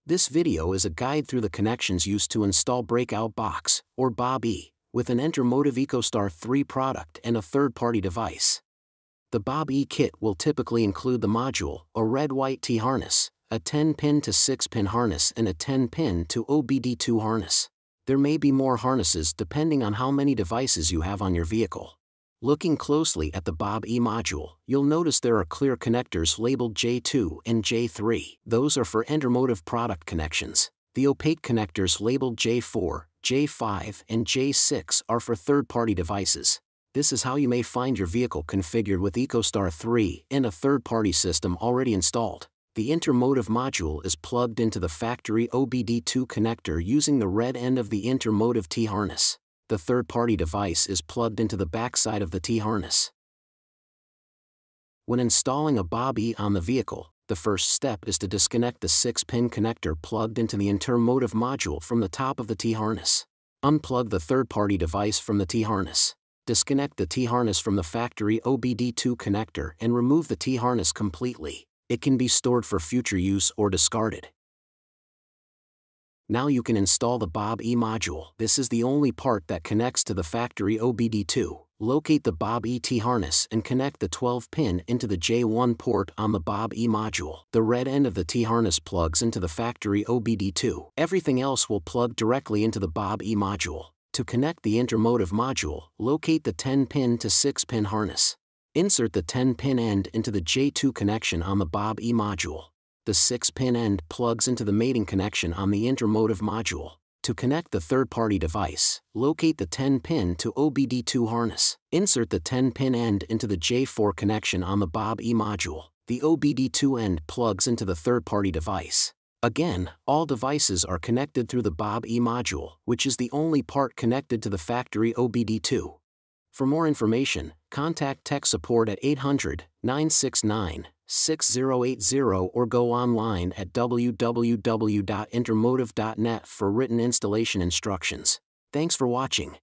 This video is a guide through the connections used to install Breakout Box, or BOBe, with an InterMotive EcoStar III product and a third-party device. The BOBe kit will typically include the module, a red-white T-harness, a 10-pin to 6-pin harness and a 10-pin to OBD2 harness. There may be more harnesses depending on how many devices you have on your vehicle. Looking closely at the BOBe module, you'll notice there are clear connectors labeled J2 and J3. Those are for InterMotive product connections. The opaque connectors labeled J4, J5 and J6 are for third-party devices. This is how you may find your vehicle configured with EcoStar III and a third-party system already installed. The InterMotive module is plugged into the factory OBD2 connector using the red end of the InterMotive T-harness. The third-party device is plugged into the backside of the T-harness. When installing a BOBe on the vehicle, the first step is to disconnect the 6-pin connector plugged into the InterMotive module from the top of the T-harness. Unplug the third-party device from the T-harness. Disconnect the T-harness from the factory OBD2 connector and remove the T-harness completely. It can be stored for future use or discarded. Now you can install the BOBe module. This is the only part that connects to the factory OBD2. Locate the BOBe T-harness and connect the 12-pin into the J1 port on the BOBe module. The red end of the T-harness plugs into the factory OBD2. Everything else will plug directly into the BOBe module. To connect the InterMotive module, locate the 10-pin to 6-pin harness. Insert the 10-pin end into the J2 connection on the BOBe module. The 6-pin end plugs into the mating connection on the InterMotive module. To connect the third-party device, locate the 10-pin to OBD2 harness. Insert the 10-pin end into the J4 connection on the BOBe module. The OBD2 end plugs into the third-party device. Again, all devices are connected through the BOBe module, which is the only part connected to the factory OBD2. For more information, contact tech support at 800-969-6080 or go online at www.intermotive.net for written installation instructions. Thanks for watching.